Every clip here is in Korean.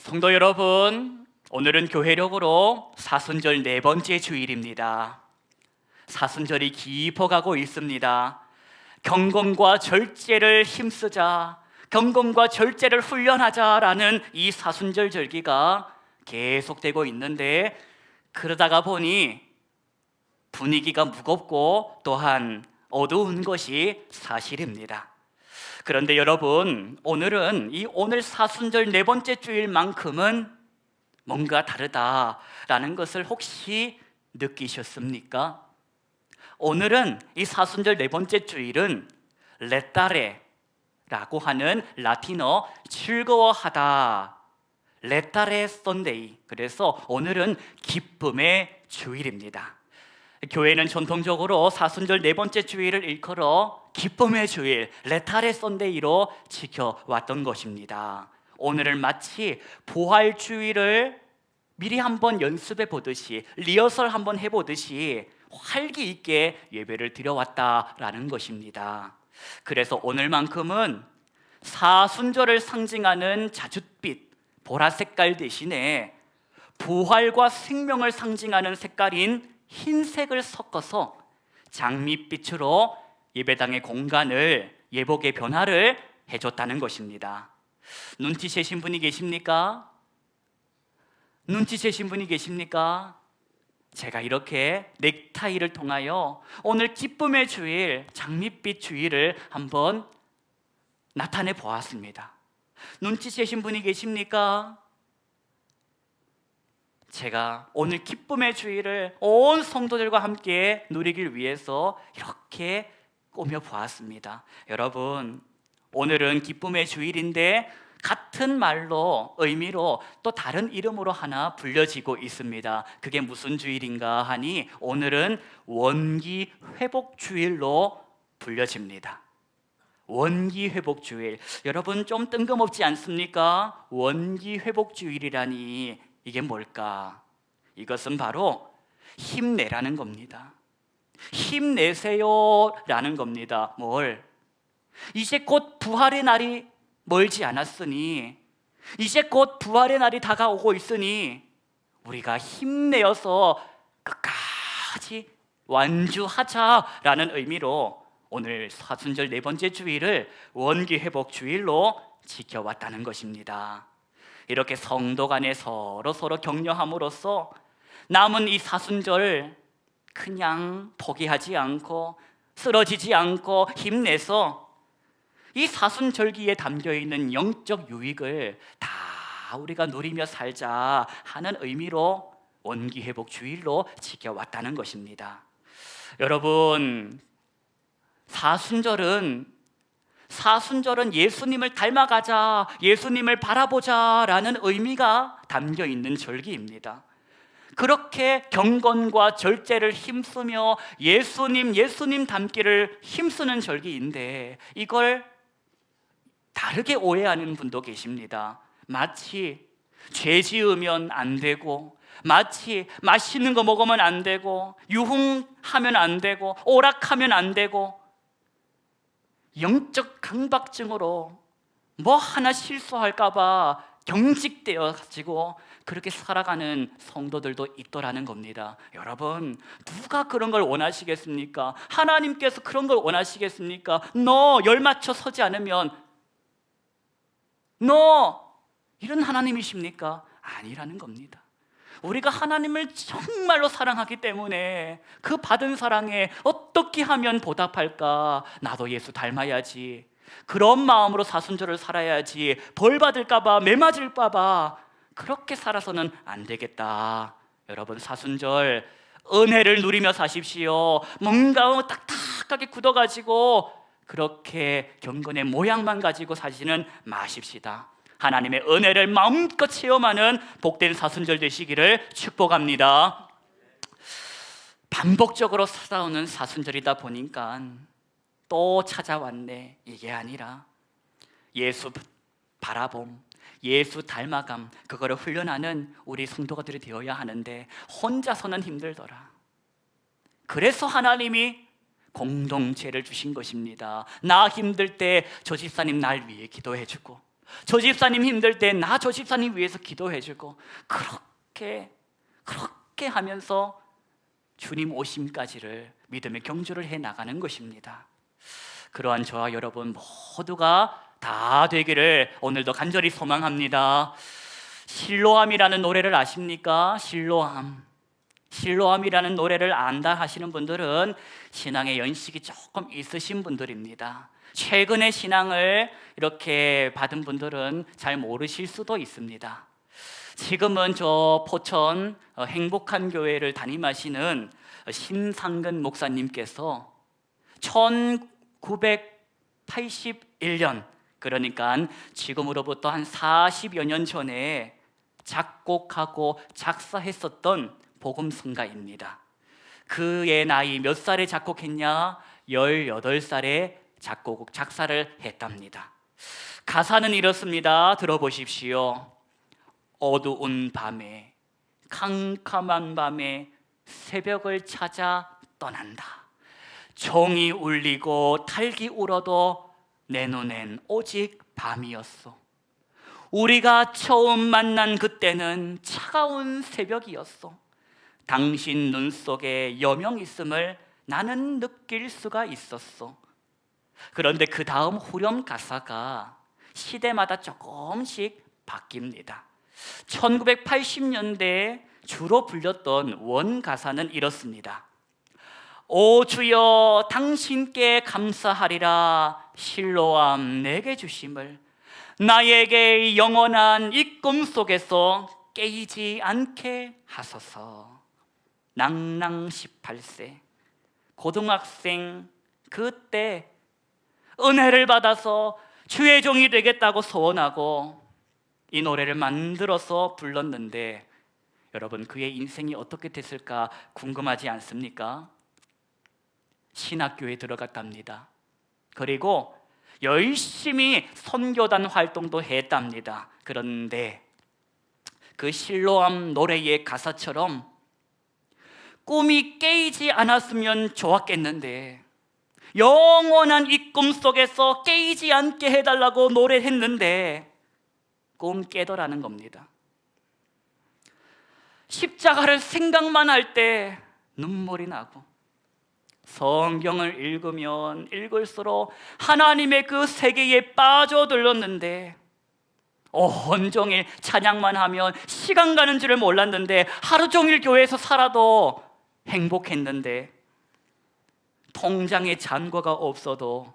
성도 여러분, 오늘은 교회력으로 사순절 네 번째 주일입니다. 사순절이 깊어가고 있습니다. 경건과 절제를 힘쓰자, 경건과 절제를 훈련하자라는 이 사순절 절기가 계속되고 있는데, 그러다가 보니 분위기가 무겁고 또한 어두운 것이 사실입니다. 그런데 여러분, 오늘은 오늘 사순절 네 번째 주일만큼은 뭔가 다르다라는 것을 혹시 느끼셨습니까? 오늘은 이 사순절 네 번째 주일은 레타레라고 하는 라틴어 즐거워하다, 레타레 선데이. 그래서 오늘은 기쁨의 주일입니다. 교회는 전통적으로 사순절 네 번째 주일을 일컬어 기쁨의 주일, 레타레 선데이로 지켜왔던 것입니다. 오늘은 마치 부활 주일을 미리 한번 연습해 보듯이, 리허설 한번 해보듯이 활기 있게 예배를 드려왔다라는 것입니다. 그래서 오늘만큼은 사순절을 상징하는 자줏빛, 보라 색깔 대신에 부활과 생명을 상징하는 색깔인 흰색을 섞어서 장밋빛으로 예배당의 공간을, 예복의 변화를 해줬다는 것입니다. 눈치채신 분이 계십니까? 눈치채신 분이 계십니까? 제가 이렇게 넥타이를 통하여 오늘 기쁨의 주일, 장밋빛 주일을 한번 나타내 보았습니다. 눈치채신 분이 계십니까? 제가 오늘 기쁨의 주일을 온 성도들과 함께 누리길 위해서 이렇게 꾸며 보았습니다. 여러분, 오늘은 기쁨의 주일인데 같은 말로, 의미로 또 다른 이름으로 하나 불려지고 있습니다. 그게 무슨 주일인가 하니 오늘은 원기 회복 주일로 불려집니다. 원기 회복 주일. 여러분, 좀 뜬금없지 않습니까? 원기 회복 주일이라니 이게 뭘까? 이것은 바로 힘내라는 겁니다. 힘내세요 라는 겁니다. 뭘? 이제 곧 부활의 날이 멀지 않았으니, 이제 곧 부활의 날이 다가오고 있으니 우리가 힘내어서 끝까지 완주하자라는 의미로 오늘 사순절 네 번째 주일을 원기 회복 주일로 지켜왔다는 것입니다. 이렇게 성도 간에 서로 격려함으로써 남은 이 사순절 그냥 포기하지 않고 쓰러지지 않고 힘내서 이 사순절기에 담겨있는 영적 유익을 다 우리가 누리며 살자 하는 의미로 원기회복 주일로 지켜왔다는 것입니다. 여러분, 사순절은 예수님을 닮아가자, 예수님을 바라보자 라는 의미가 담겨있는 절기입니다. 그렇게 경건과 절제를 힘쓰며 예수님 닮기를 힘쓰는 절기인데, 이걸 다르게 오해하는 분도 계십니다. 마치 죄 지으면 안 되고, 마치 맛있는 거 먹으면 안 되고, 유흥하면 안 되고, 오락하면 안 되고, 영적 강박증으로 뭐 하나 실수할까 봐 경직되어 가지고 그렇게 살아가는 성도들도 있더라는 겁니다. 여러분, 누가 그런 걸 원하시겠습니까? 하나님께서 그런 걸 원하시겠습니까? 너 열 맞춰 서지 않으면 너 이런 하나님이십니까? 아니라는 겁니다. 우리가 하나님을 정말로 사랑하기 때문에 그 받은 사랑에 어떻게 하면 보답할까? 나도 예수 닮아야지, 그런 마음으로 사순절을 살아야지, 벌 받을까 봐, 매 맞을까 봐 그렇게 살아서는 안 되겠다. 여러분, 사순절 은혜를 누리며 사십시오. 뭔가 딱딱하게 굳어가지고 그렇게 경건의 모양만 가지고 사시는 마십시다. 하나님의 은혜를 마음껏 체험하는 복된 사순절 되시기를 축복합니다. 반복적으로 찾아오는 사순절이다 보니까 또 찾아왔네, 이게 아니라 예수 바라봄, 예수 닮아감, 그거를 훈련하는 우리 성도가들이 되어야 하는데 혼자서는 힘들더라. 그래서 하나님이 공동체를 주신 것입니다. 나 힘들 때 저 집사님 날 위해 기도해주고, 저 집사님 힘들 때 나 저 집사님 위해서 기도해주고, 그렇게 하면서 주님 오심까지를 믿음의 경주를 해 나가는 것입니다. 그러한 저와 여러분 모두가 다 되기를 오늘도 간절히 소망합니다. 실로암이라는 노래를 아십니까? 실로암이라는 노래를 안다 하시는 분들은 신앙의 연식이 조금 있으신 분들입니다. 최근에 신앙을 이렇게 받은 분들은 잘 모르실 수도 있습니다. 지금은 저 포천 행복한 교회를 담임하시는 신상근 목사님께서 1981년, 그러니까 지금으로부터 한 40여 년 전에 작곡하고 작사했었던 복음성가입니다. 그의 나이 몇 살에 작곡했냐? 18살에 작사를 했답니다. 가사는 이렇습니다. 들어보십시오. 어두운 밤에, 캄캄한 밤에 새벽을 찾아 떠난다. 종이 울리고 닭이 울어도 내 눈엔 오직 밤이었어. 우리가 처음 만난 그때는 차가운 새벽이었어. 당신 눈 속에 여명 있음을 나는 느낄 수가 있었어. 그런데 그 다음 후렴 가사가 시대마다 조금씩 바뀝니다. 1980년대에 주로 불렸던 원 가사는 이렇습니다. 오 주여 당신께 감사하리라 실로암 내게 주심을, 나에게 영원한 이 꿈 속에서 깨이지 않게 하소서. 낭낭 18세 고등학생 그때 은혜를 받아서 주의 종이 되겠다고 소원하고 이 노래를 만들어서 불렀는데, 여러분 그의 인생이 어떻게 됐을까 궁금하지 않습니까? 신학교에 들어갔답니다. 그리고 열심히 선교단 활동도 했답니다. 그런데 그 실로암 노래의 가사처럼 꿈이 깨이지 않았으면 좋았겠는데, 영원한 이 꿈 속에서 깨이지 않게 해달라고 노래했는데 꿈 깨더라는 겁니다. 십자가를 생각만 할 때 눈물이 나고, 성경을 읽으면 읽을수록 하나님의 그 세계에 빠져들었는데, 온종일 찬양만 하면 시간 가는 줄을 몰랐는데, 하루 종일 교회에서 살아도 행복했는데, 통장에 잔고가 없어도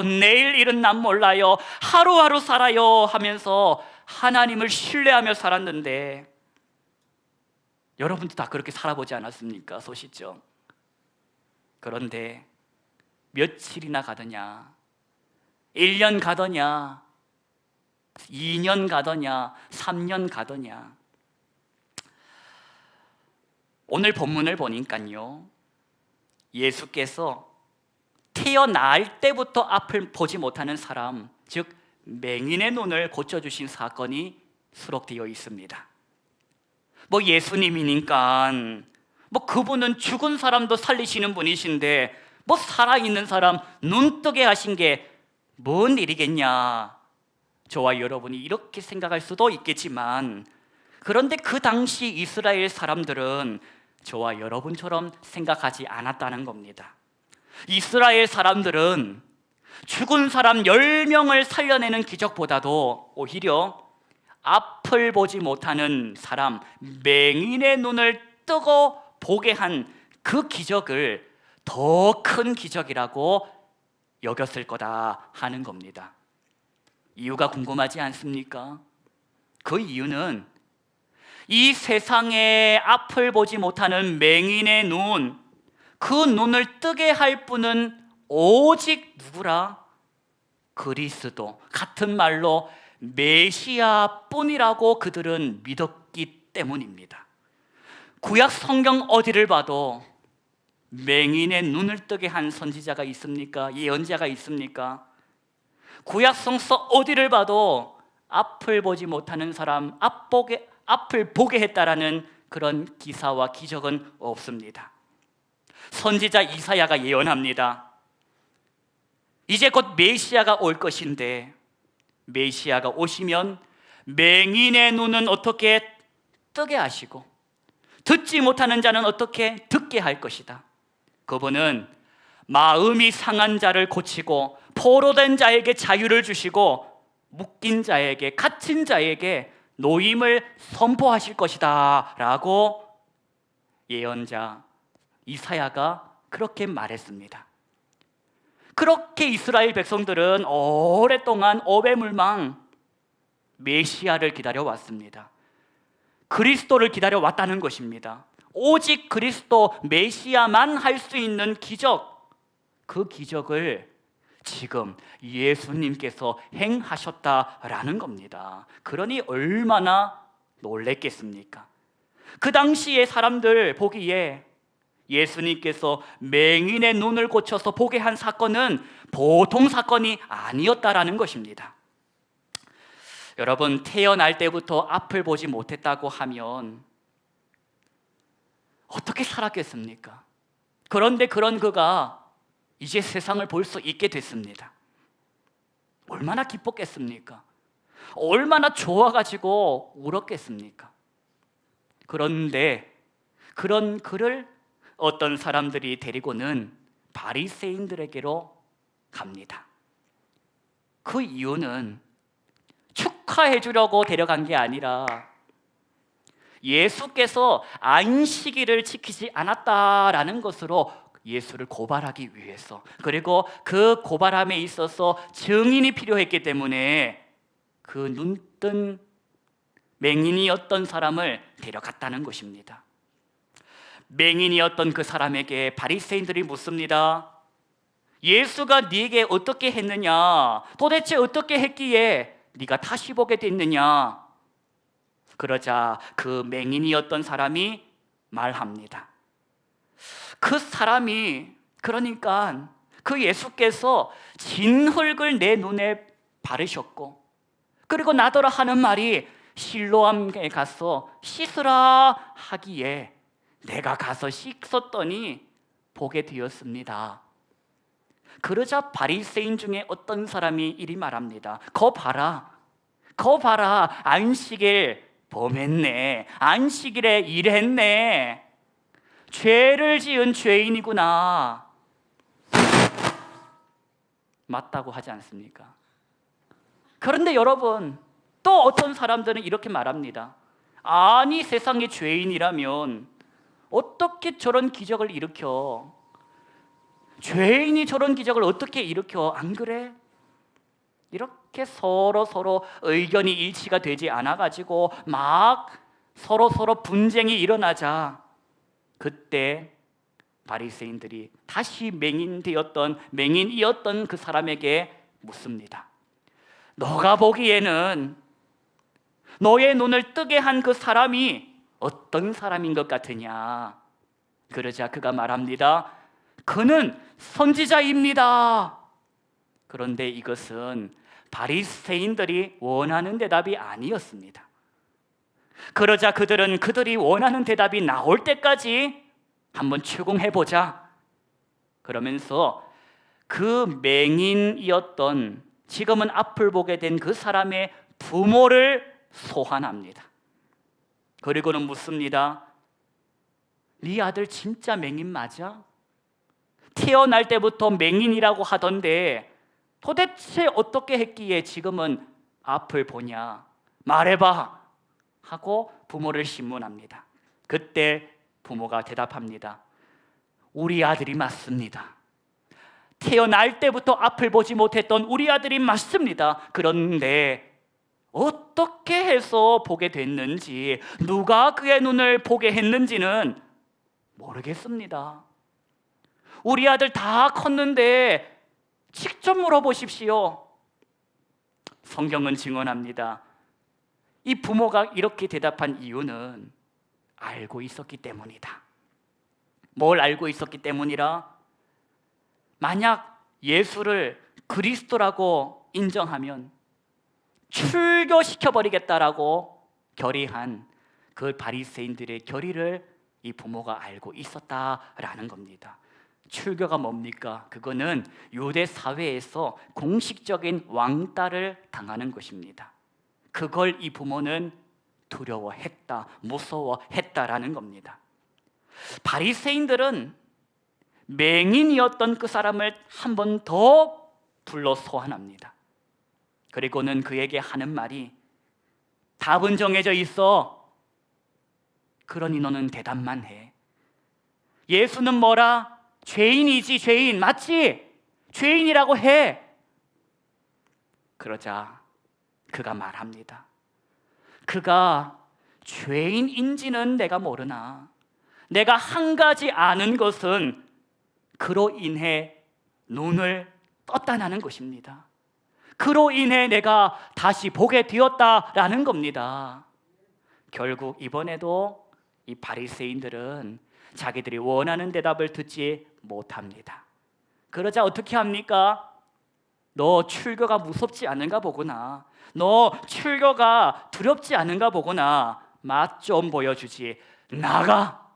내일 일은 난 몰라요, 하루하루 살아요 하면서 하나님을 신뢰하며 살았는데, 여러분도 다 그렇게 살아보지 않았습니까? 소시죠? 그런데 며칠이나 가더냐, 1년 가더냐, 2년 가더냐, 3년 가더냐. 오늘 본문을 보니까요, 예수께서 태어날 때부터 앞을 보지 못하는 사람, 즉 맹인의 눈을 고쳐주신 사건이 수록되어 있습니다. 예수님이니까 그분은 죽은 사람도 살리시는 분이신데 살아있는 사람 눈 뜨게 하신 게 뭔 일이겠냐, 저와 여러분이 이렇게 생각할 수도 있겠지만, 그런데 그 당시 이스라엘 사람들은 저와 여러분처럼 생각하지 않았다는 겁니다. 이스라엘 사람들은 죽은 사람 10명을 살려내는 기적보다도 오히려 앞을 보지 못하는 사람, 맹인의 눈을 뜨고 보게 한 그 기적을 더 큰 기적이라고 여겼을 거다 하는 겁니다. 이유가 궁금하지 않습니까? 그 이유는 이 세상에 앞을 보지 못하는 맹인의 눈, 그 눈을 뜨게 할 분은 오직 누구라? 그리스도, 같은 말로 메시아 뿐이라고 그들은 믿었기 때문입니다. 구약 성경 어디를 봐도 맹인의 눈을 뜨게 한 선지자가 있습니까? 예언자가 있습니까? 구약 성서 어디를 봐도 앞을 보지 못하는 사람 앞을 보게 했다라는 그런 기사와 기적은 없습니다. 선지자 이사야가 예언합니다. 이제 곧 메시아가 올 것인데 메시아가 오시면 맹인의 눈은 어떻게 뜨게 하시고 듣지 못하는 자는 어떻게 듣게 할 것이다. 그분은 마음이 상한 자를 고치고 포로된 자에게 자유를 주시고 묶인 자에게, 갇힌 자에게 노임을 선포하실 것이다 라고 예언자 이사야가 그렇게 말했습니다. 그렇게 이스라엘 백성들은 오랫동안 오배물망 메시아를 기다려왔습니다. 그리스도를 기다려왔다는 것입니다. 오직 그리스도 메시아만 할 수 있는 기적, 그 기적을 지금 예수님께서 행하셨다라는 겁니다. 그러니 얼마나 놀랬겠습니까? 그 당시에 사람들 보기에 예수님께서 맹인의 눈을 고쳐서 보게 한 사건은 보통 사건이 아니었다라는 것입니다. 여러분, 태어날 때부터 앞을 보지 못했다고 하면 어떻게 살았겠습니까? 그런데 그런 그가 이제 세상을 볼 수 있게 됐습니다. 얼마나 기뻤겠습니까? 얼마나 좋아가지고 울었겠습니까? 그런데 그런 그를 어떤 사람들이 데리고는 바리새인들에게로 갑니다. 그 이유는 축하해 주려고 데려간 게 아니라 예수께서 안식일을 지키지 않았다라는 것으로 예수를 고발하기 위해서, 그리고 그 고발함에 있어서 증인이 필요했기 때문에 그 눈뜬 맹인이었던 사람을 데려갔다는 것입니다. 맹인이었던 그 사람에게 바리새인들이 묻습니다. 예수가 네게 어떻게 했느냐? 도대체 어떻게 했기에 네가 다시 보게 됐느냐? 그러자 그 맹인이었던 사람이 말합니다. 그 사람이, 그러니까 그 예수께서 진흙을 내 눈에 바르셨고, 그리고 나더러 하는 말이 실로암에 가서 씻으라 하기에 내가 가서 씻었더니 보게 되었습니다. 그러자 바리새인 중에 어떤 사람이 이리 말합니다. 거 봐라, 안식일 범했네, 안식일에 일했네, 죄를 지은 죄인이구나. 맞다고 하지 않습니까? 그런데 여러분, 또 어떤 사람들은 이렇게 말합니다. 아니, 세상에 죄인이라면 어떻게 저런 기적을 일으켜? 죄인이 저런 기적을 어떻게 일으켜? 안 그래? 이렇게 서로 의견이 일치가 되지 않아가지고 막 서로 분쟁이 일어나자 그때 바리새인들이 다시 맹인이었던 그 사람에게 묻습니다. 너가 보기에는 너의 눈을 뜨게 한 그 사람이 어떤 사람인 것 같으냐? 그러자 그가 말합니다. 그는 선지자입니다. 그런데 이것은 바리새인들이 원하는 대답이 아니었습니다. 그러자 그들은 그들이 원하는 대답이 나올 때까지 한번 추궁해보자. 그러면서 그 맹인이었던, 지금은 앞을 보게 된 그 사람의 부모를 소환합니다. 그리고는 묻습니다. 네 아들 진짜 맹인 맞아? 태어날 때부터 맹인이라고 하던데 도대체 어떻게 했기에 지금은 앞을 보냐? 말해봐 하고 부모를 신문합니다. 그때 부모가 대답합니다. 우리 아들이 맞습니다. 태어날 때부터 앞을 보지 못했던 우리 아들이 맞습니다. 그런데 어떻게 해서 보게 됐는지, 누가 그의 눈을 보게 했는지는 모르겠습니다. 우리 아들 다 컸는데 직접 물어보십시오. 성경은 증언합니다. 이 부모가 이렇게 대답한 이유는 알고 있었기 때문이다. 뭘 알고 있었기 때문이라? 만약 예수를 그리스도라고 인정하면 출교시켜버리겠다라고 결의한 그 바리새인들의 결의를 이 부모가 알고 있었다라는 겁니다. 출교가 뭡니까? 그거는 유대 사회에서 공식적인 왕따를 당하는 것입니다. 그걸 이 부모는 두려워했다, 무서워했다라는 겁니다. 바리새인들은 맹인이었던 그 사람을 한 번 더 불러 소환합니다. 그리고는 그에게 하는 말이, 답은 정해져 있어. 그러니 너는 대답만 해. 예수는 뭐라? 죄인이지, 죄인. 맞지? 죄인이라고 해. 그러자 그가 말합니다. 그가 죄인인지는 내가 모르나 내가 한 가지 아는 것은 그로 인해 눈을 떴다는 것입니다. 그로 인해 내가 다시 보게 되었다라는 겁니다. 결국 이번에도 이 바리새인들은 자기들이 원하는 대답을 듣지 못합니다. 그러자 어떻게 합니까? 너 출교가 무섭지 않은가 보구나. 너 출교가 두렵지 않은가 보구나. 맛 좀 보여주지. 나가!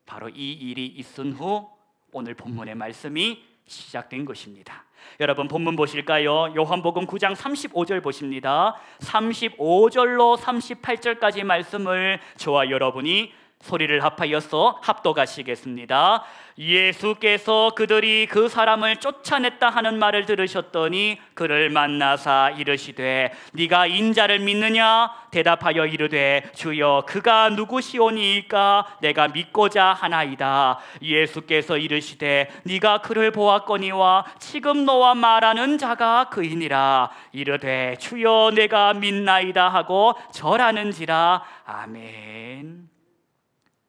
바로 이 일이 있은 후 오늘 본문의 말씀이 시작된 것입니다. 여러분 본문 보실까요? 요한복음 9장 35절 보십니다. 35절로 38절까지 말씀을 저와 여러분이 소리를 합하여서 합독하시겠습니다. 예수께서 그들이 그 사람을 쫓아냈다 하는 말을 들으셨더니 그를 만나사 이르시되 네가 인자를 믿느냐? 대답하여 이르되 주여 그가 누구시오니이까? 내가 믿고자 하나이다. 예수께서 이르시되 네가 그를 보았거니와 지금 너와 말하는 자가 그이니라. 이르되 주여 내가 믿나이다 하고 절하는지라. 아멘.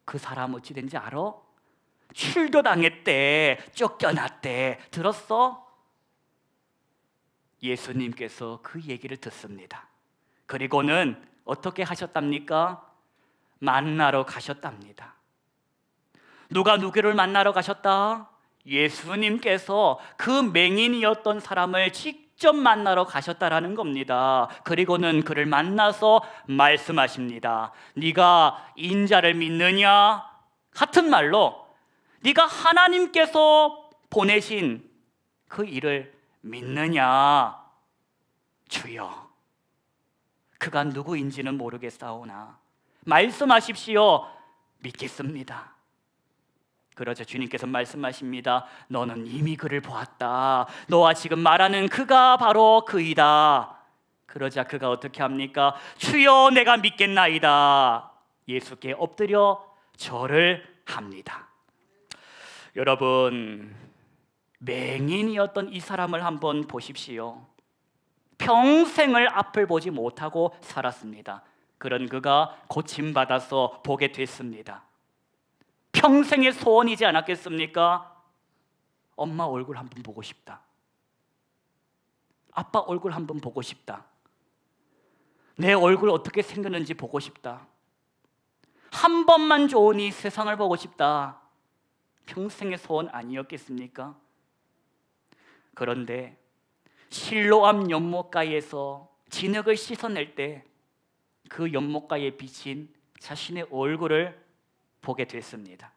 그 사람 어찌 된지 알아? 출교당했대, 쫓겨났대. 들었어? 예수님께서 그 얘기를 듣습니다. 그리고는 어떻게 하셨답니까? 만나러 가셨답니다. 누가 누구를 만나러 가셨다? 예수님께서 그 맹인이었던 사람을 직접 만나러 가셨다라는 겁니다. 그리고는 그를 만나서 말씀하십니다. 네가 인자를 믿느냐? 같은 말로 네가 하나님께서 보내신 그 일을 믿느냐? 주여 그가 누구인지는 모르겠사오나 말씀하십시오. 믿겠습니다. 그러자 주님께서 말씀하십니다. 너는 이미 그를 보았다. 너와 지금 말하는 그가 바로 그이다. 그러자 그가 어떻게 합니까? 주여 내가 믿겠나이다. 예수께 엎드려 절을 합니다. 여러분 맹인이었던 이 사람을 한번 보십시오. 평생을 앞을 보지 못하고 살았습니다. 그런 그가 고침받아서 보게 됐습니다. 평생의 소원이지 않았겠습니까? 엄마 얼굴 한번 보고 싶다. 아빠 얼굴 한번 보고 싶다. 내 얼굴 어떻게 생겼는지 보고 싶다. 한 번만 좋으니 세상을 보고 싶다. 평생의 소원 아니었겠습니까? 그런데 실로암 연못가에서 진흙을 씻어낼 때 그 연못가에 비친 자신의 얼굴을 보게 됐습니다.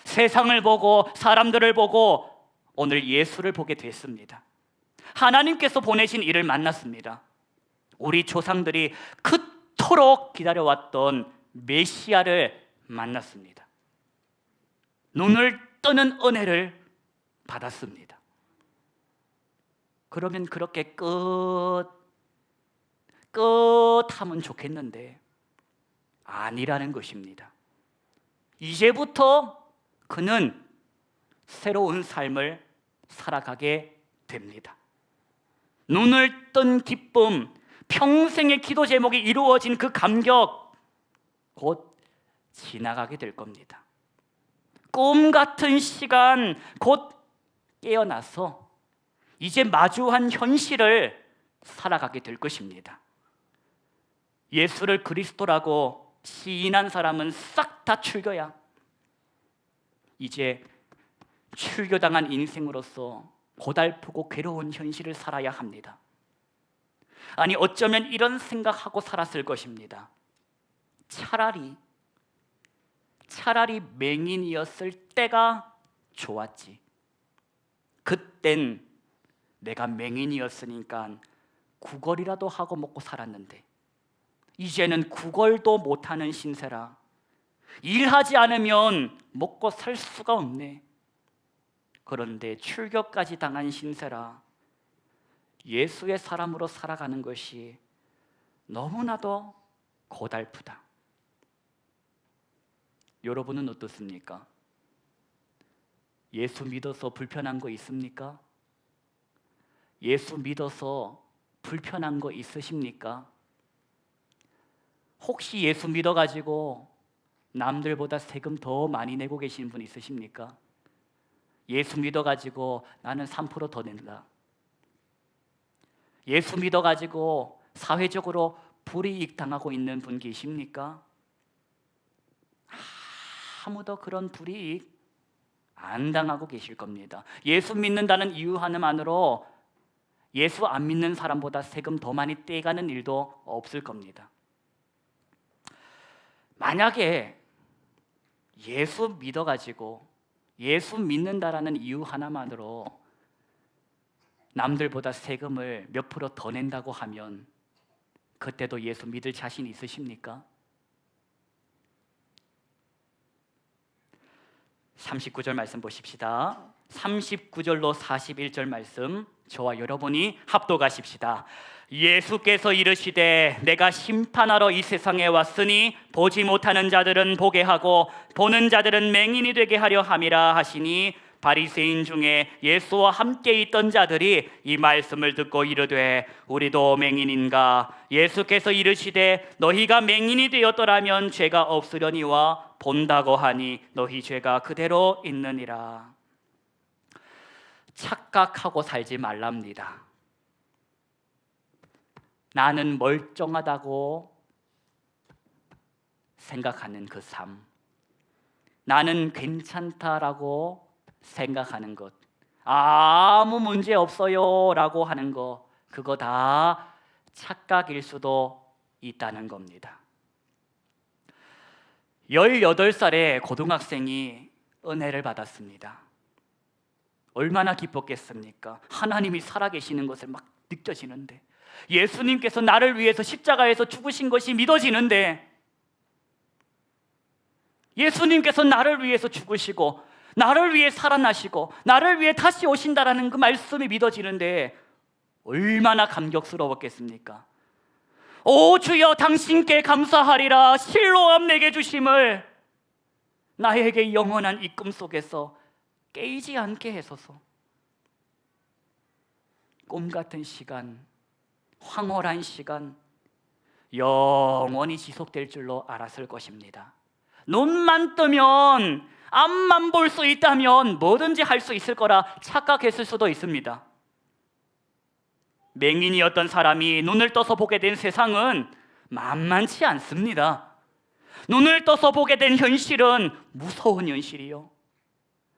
세상을 보고 사람들을 보고 오늘 예수를 보게 됐습니다. 하나님께서 보내신 이를 만났습니다. 우리 조상들이 그토록 기다려왔던 메시아를 만났습니다. 눈을 뜨는 은혜를 받았습니다. 그러면 그렇게 끝하면 좋겠는데 아니라는 것입니다. 이제부터 그는 새로운 삶을 살아가게 됩니다. 눈을 뜬 기쁨, 평생의 기도 제목이 이루어진 그 감격 곧 지나가게 될 겁니다. 꿈 같은 시간 곧 깨어나서 이제 마주한 현실을 살아가게 될 것입니다. 예수를 그리스도라고 시인한 사람은 싹 다 출교야. 이제 출교당한 인생으로서 고달프고 괴로운 현실을 살아야 합니다. 아니 어쩌면 이런 생각하고 살았을 것입니다. 차라리 차라리 맹인이었을 때가 좋았지. 그땐 내가 맹인이었으니까 구걸이라도 하고 먹고 살았는데 이제는 구걸도 못하는 신세라. 일하지 않으면 먹고 살 수가 없네. 그런데 출교까지 당한 신세라. 예수의 사람으로 살아가는 것이 너무나도 고달프다. 여러분은 어떻습니까? 예수 믿어서 불편한 거 있습니까? 예수 믿어서 불편한 거 있으십니까? 혹시 예수 믿어가지고 남들보다 세금 더 많이 내고 계시는 분 있으십니까? 예수 믿어가지고 나는 3% 더 낸다. 예수 믿어가지고 사회적으로 불이익 당하고 있는 분 계십니까? 아무도 그런 불이익 안 당하고 계실 겁니다. 예수 믿는다는 이유 하나만으로 예수 안 믿는 사람보다 세금 더 많이 떼가는 일도 없을 겁니다. 만약에 예수 믿어가지고 예수 믿는다라는 이유 하나만으로 남들보다 세금을 몇 프로 더 낸다고 하면 그때도 예수 믿을 자신 있으십니까? 39절 말씀 보십시다. 39절로 41절 말씀 저와 여러분이 합독하십시다. 예수께서 이르시되 내가 심판하러 이 세상에 왔으니 보지 못하는 자들은 보게 하고 보는 자들은 맹인이 되게 하려 함이라 하시니 바리새인 중에 예수와 함께 있던 자들이 이 말씀을 듣고 이르되 우리도 맹인인가? 예수께서 이르시되 너희가 맹인이 되었더라면 죄가 없으려니와 본다고 하니 너희 죄가 그대로 있느니라. 착각하고 살지 말랍니다. 나는 멀쩡하다고 생각하는 그 삶, 나는 괜찮다라고 생각하는 것, 아무 문제 없어요 라고 하는 거, 그거 다 착각일 수도 있다는 겁니다. 18살의 고등학생이 은혜를 받았습니다. 얼마나 기뻤겠습니까? 하나님이 살아계시는 것을 막 느껴지는데, 예수님께서 나를 위해서 십자가에서 죽으신 것이 믿어지는데, 예수님께서 나를 위해서 죽으시고 나를 위해 살아나시고 나를 위해 다시 오신다라는 그 말씀이 믿어지는데 얼마나 감격스러웠겠습니까? 오 주여 당신께 감사하리라. 실로암 내게 주심을 나에게 영원한 입금 속에서 깨이지 않게 해소서. 꿈 같은 시간, 황홀한 시간 영원히 지속될 줄로 알았을 것입니다. 눈만 뜨면, 앞만 볼 수 있다면 뭐든지 할 수 있을 거라 착각했을 수도 있습니다. 맹인이었던 사람이 눈을 떠서 보게 된 세상은 만만치 않습니다. 눈을 떠서 보게 된 현실은 무서운 현실이요,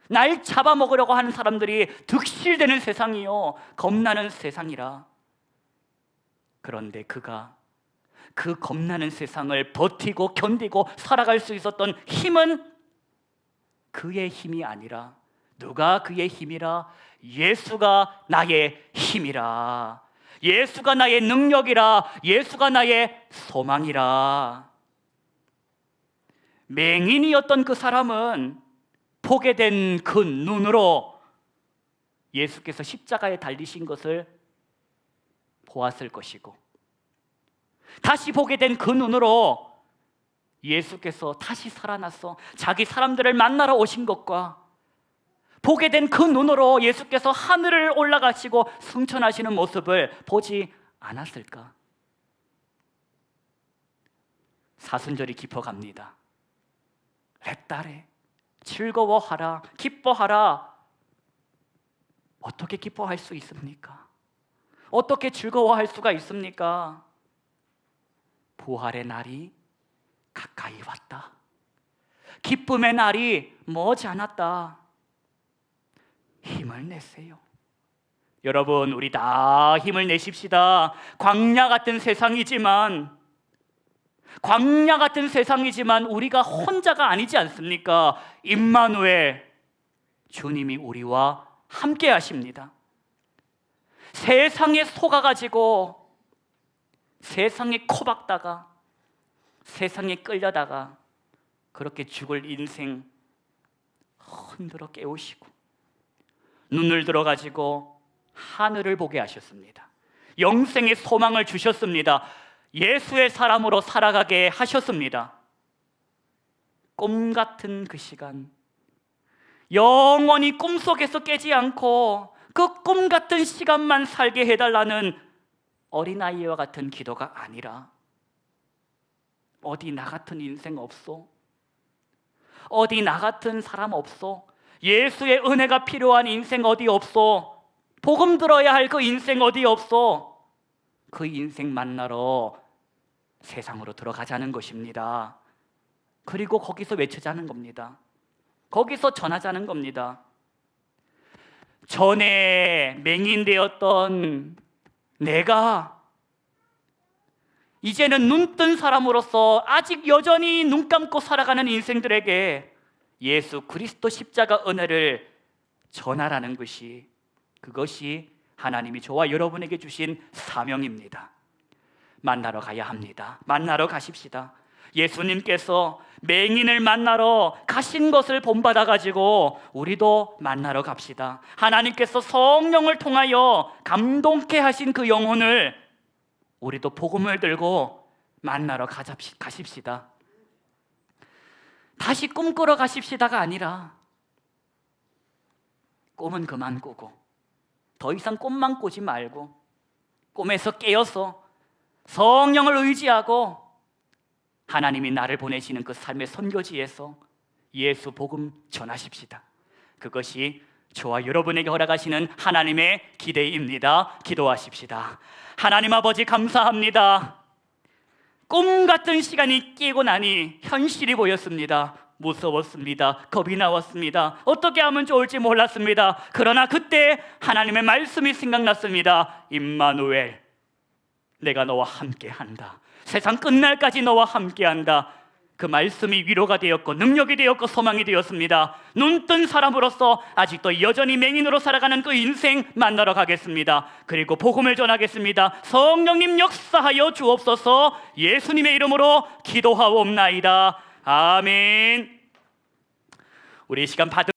날 잡아먹으려고 하는 사람들이 득실되는 세상이요, 겁나는 세상이라. 그런데 그가 그 겁나는 세상을 버티고 견디고 살아갈 수 있었던 힘은 그의 힘이 아니라, 누가 그의 힘이라? 예수가 나의 힘이라, 예수가 나의 능력이라, 예수가 나의 소망이라. 맹인이었던 그 사람은 보게 된 그 눈으로 예수께서 십자가에 달리신 것을 보았을 것이고, 다시 보게 된 그 눈으로 예수께서 다시 살아나서 자기 사람들을 만나러 오신 것과 보게 된 그 눈으로 예수께서 하늘을 올라가시고 승천하시는 모습을 보지 않았을까? 사순절이 깊어갑니다. 내 딸에 즐거워하라, 기뻐하라. 어떻게 기뻐할 수 있습니까? 어떻게 즐거워할 수가 있습니까? 부활의 날이 가까이 왔다. 기쁨의 날이 머지 않았다. 힘을 내세요. 여러분, 우리 다 힘을 내십시다. 광야 같은 세상이지만 광야 같은 세상이지만 우리가 혼자가 아니지 않습니까? 임마누엘, 주님이 우리와 함께 하십니다. 세상에 속아가지고 세상에 코박다가 세상에 끌려다가 그렇게 죽을 인생 흔들어 깨우시고 눈을 들어가지고 하늘을 보게 하셨습니다. 영생의 소망을 주셨습니다. 예수의 사람으로 살아가게 하셨습니다. 꿈 같은 그 시간, 영원히 꿈속에서 깨지 않고 그 꿈 같은 시간만 살게 해달라는 어린아이와 같은 기도가 아니라, 어디 나 같은 인생 없소? 어디 나 같은 사람 없소? 예수의 은혜가 필요한 인생 어디 없소? 복음 들어야 할 그 인생 어디 없소? 그 인생 만나러 세상으로 들어가자는 것입니다. 그리고 거기서 외치자는 겁니다. 거기서 전하자는 겁니다. 전에 맹인되었던 내가 이제는 눈뜬 사람으로서 아직 여전히 눈 감고 살아가는 인생들에게 예수 그리스도 십자가 은혜를 전하라는 것이, 그것이 하나님이 저와 여러분에게 주신 사명입니다. 만나러 가야 합니다. 만나러 가십시다. 예수님께서 맹인을 만나러 가신 것을 본받아가지고 우리도 만나러 갑시다. 하나님께서 성령을 통하여 감동케 하신 그 영혼을 우리도 복음을 들고 만나러 가십시다. 다시 꿈꾸러 가십시다가 아니라 꿈은 그만 꾸고 더 이상 꿈만 꾸지 말고 꿈에서 깨어서 성령을 의지하고 하나님이 나를 보내시는 그 삶의 선교지에서 예수 복음 전하십시다. 그것이 저와 여러분에게 허락하시는 하나님의 기대입니다. 기도하십시다. 하나님 아버지 감사합니다. 꿈 같은 시간이 끼고 나니 현실이 보였습니다. 무서웠습니다. 겁이 나왔습니다. 어떻게 하면 좋을지 몰랐습니다. 그러나 그때 하나님의 말씀이 생각났습니다. 임마누엘, 내가 너와 함께한다. 세상 끝날까지 너와 함께한다. 그 말씀이 위로가 되었고 능력이 되었고 소망이 되었습니다. 눈뜬 사람으로서 아직도 여전히 맹인으로 살아가는 그 인생 만나러 가겠습니다. 그리고 복음을 전하겠습니다. 성령님 역사하여 주옵소서. 예수님의 이름으로 기도하옵나이다. 아멘. 우리 이 시간 받은